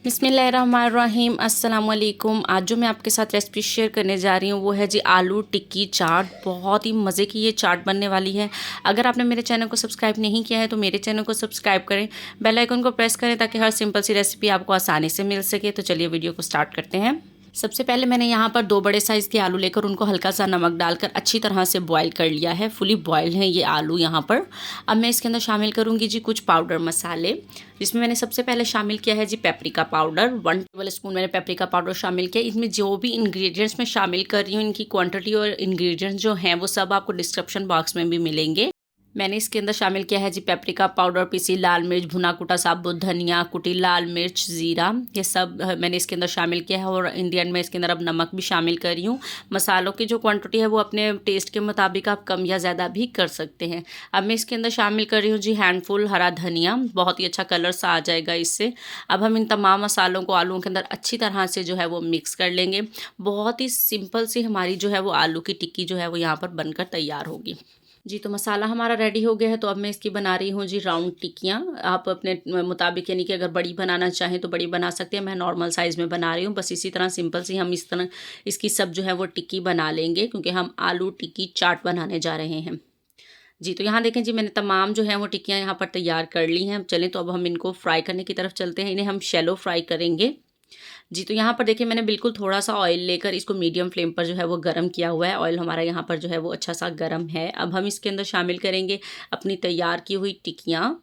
बिस्मिल्लाहिर्रहमानिर्रहीम अस्सलाम वालेकुम। आज जो मैं आपके साथ रेसिपी शेयर करने जा रही हूँ वो है जी आलू टिक्की चाट। बहुत ही मज़े की ये चाट बनने वाली है। अगर आपने मेरे चैनल को सब्सक्राइब नहीं किया है तो मेरे चैनल को सब्सक्राइब करें, बेल आइकन को प्रेस करें ताकि हर सिंपल सी रेसिपी आपको आसानी से मिल सके। तो चलिए वीडियो को स्टार्ट करते हैं। सबसे पहले मैंने यहाँ पर 2 बड़े साइज़ के आलू लेकर उनको हल्का सा नमक डालकर अच्छी तरह से बॉईल कर लिया है। फुली बॉयल हैं ये आलू यहाँ पर। अब मैं इसके अंदर शामिल करूँगी जी कुछ पाउडर मसाले, जिसमें मैंने सबसे पहले शामिल किया है जी पेपरिका पाउडर। 1 टेबल स्पून मैंने पेपरिका पाउडर शामिल किया। इसमें जो भी इंग्रेडिएंट्स मैं शामिल कर रही हूँ इनकी क्वांटिटी और इंग्रेडिएंट्स जो हैं वो सब आपको डिस्क्रिप्शन बॉक्स में भी मिलेंगे। मैंने इसके अंदर शामिल किया है जी पेपरिका पाउडर, पीसी लाल मिर्च, भुना कुटा साबुत धनिया, कुटी लाल मिर्च, ज़ीरा, ये सब मैंने इसके अंदर शामिल किया है। और इन दी एंड में इसके अंदर अब नमक भी शामिल कर रही हूँ। मसालों की जो क्वांटिटी है वो अपने टेस्ट के मुताबिक आप कम या ज़्यादा भी कर सकते हैं। अब मैं इसके अंदर शामिल कर रही हूँ जी हैंडफुल हरा धनिया, बहुत ही अच्छा कलर सा आ जाएगा इससे। अब हम इन तमाम मसालों को आलूओं के अंदर अच्छी तरह से जो है वो मिक्स कर लेंगे। बहुत ही सिंपल सी हमारी जो है वो आलू की टिक्की जो है वो यहाँ पर बनकर तैयार होगी जी। तो मसाला हमारा रेडी हो गया है। तो अब मैं इसकी बना रही हूँ जी राउंड टिक्कियाँ। आप अपने मुताबिक यानी कि अगर बड़ी बनाना चाहें तो बड़ी बना सकते हैं। मैं नॉर्मल साइज़ में बना रही हूँ। बस इसी तरह सिंपल सी हम इस तरह इसकी सब जो है वो टिक्की बना लेंगे, क्योंकि हम आलू टिक्की चाट बनाने जा रहे हैं जी। तो यहाँ देखें जी, मैंने तमाम जो है वो टिक्कियाँ यहाँ पर तैयार कर ली हैं। चलें तो अब हम इनको फ्राई करने की तरफ चलते हैं। इन्हें हम शैलो फ्राई करेंगे जी। तो यहाँ पर देखिए मैंने बिल्कुल थोड़ा सा ऑयल लेकर इसको मीडियम फ्लेम पर जो है वो गर्म किया हुआ है। ऑयल हमारा यहाँ पर जो है वो अच्छा सा गर्म है। अब हम इसके अंदर शामिल करेंगे अपनी तैयार की हुई टिक्कियाँ।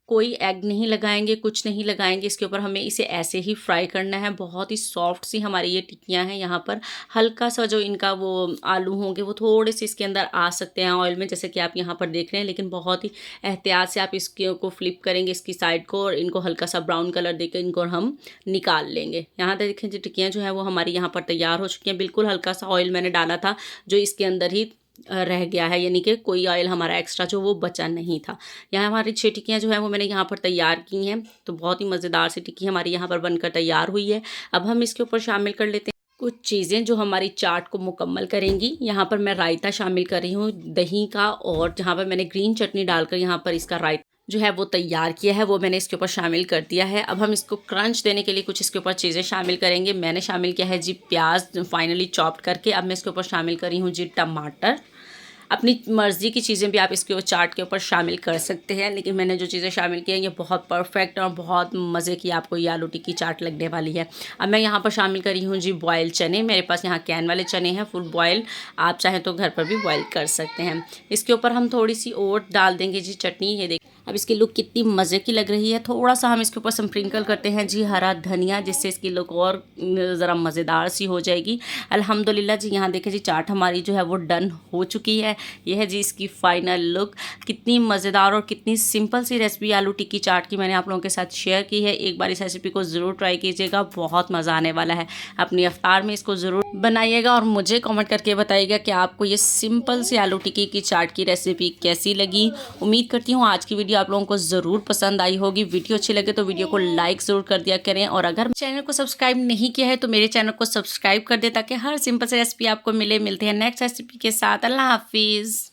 कोई एग नहीं लगाएंगे, कुछ नहीं लगाएंगे इसके ऊपर, हमें इसे ऐसे ही फ्राई करना है। बहुत ही सॉफ्ट सी हमारी ये टिक्कियाँ हैं। यहाँ पर हल्का सा जो इनका वो आलू होंगे वो थोड़े से इसके अंदर आ सकते हैं ऑयल में, जैसे कि आप यहाँ पर देख रहे हैं। लेकिन बहुत ही एहतियात से आप इसके को फ्लिप करेंगे इसकी साइड को, और इनको हल्का सा ब्राउन कलर देकर इनको हम निकाल लेंगे। यहाँ देखें जो टिक्कियाँ जो है वो हमारी यहाँ पर तैयार हो चुकी हैं। बिल्कुल हल्का सा ऑयल मैंने डाला था जो इसके अंदर ही रह गया है, यानी कि कोई ऑयल हमारा एक्स्ट्रा जो वो बचा नहीं था। यहाँ हमारी 6 टिक्कियाँ जो है वो मैंने यहाँ पर तैयार की हैं। तो बहुत ही मज़ेदार सी टिक्की हमारी यहाँ पर बनकर तैयार हुई है। अब हम इसके ऊपर शामिल कर लेते हैं कुछ चीज़ें जो हमारी चाट को मुकम्मल करेंगी। यहाँ पर मैं रायता शामिल कर रही हूँ दही का, और जहाँ पर मैंने ग्रीन चटनी डालकर यहाँ पर इसका रायता जो है वो तैयार किया है वो मैंने इसके ऊपर शामिल कर दिया है। अब हम इसको क्रंच देने के लिए कुछ इसके ऊपर चीज़ें शामिल करेंगे। मैंने शामिल किया है जी प्याज फाइनली चॉप्ड करके। अब मैं इसके ऊपर शामिल कर रही हूँ जी टमाटर। अपनी मर्ज़ी की चीज़ें भी आप इसके चाट के ऊपर शामिल कर सकते हैं, लेकिन मैंने जो चीज़ें शामिल की हैं ये बहुत परफेक्ट और बहुत मज़े की आपको ये आलू टिक्की चाट लगने वाली है। अब मैं यहाँ पर शामिल करी हूँ जी बॉयल चने। मेरे पास यहाँ कैन वाले चने हैं फुल बॉयल, आप चाहें तो घर पर भी बॉयल कर सकते हैं। इसके ऊपर हम थोड़ी सी और डाल देंगे जी चटनी। ये देखिए अब इसकी लुक कितनी मज़े की लग रही है। थोड़ा सा हम इसके ऊपर स्प्रिंकल करते हैं जी हरा धनिया, जिससे इसकी लुक और ज़रा मज़ेदार सी हो जाएगी। अल्हम्दुलिल्लाह जी, यहाँ देखें जी चाट हमारी जो है वो डन हो चुकी है। यह है जी इसकी फाइनल लुक। कितनी मज़ेदार और कितनी सिंपल सी रेसिपी आलू टिक्की चाट की मैंने आप लोगों के साथ शेयर की है। एक बार इस रेसिपी को ज़रूर ट्राई कीजिएगा, बहुत मज़ा आने वाला है। अपनी अफ्तार में इसको ज़रूर बनाइएगा और मुझे कमेंट करके बताइएगा कि आपको ये सिंपल सी आलू टिक्की की चाट की रेसिपी कैसी लगी। उम्मीद करती हूँ आज की वीडियो आप लोगों को ज़रूर पसंद आई होगी। वीडियो अच्छी लगे तो वीडियो को लाइक ज़रूर कर दिया करें, और अगर चैनल को सब्सक्राइब नहीं किया है तो मेरे चैनल को सब्सक्राइब कर दे ताकि हर सिंपल सी रेसिपी आपको मिलते हैं नेक्स्ट रेसिपी के साथ। अल्लाह हाफिज़।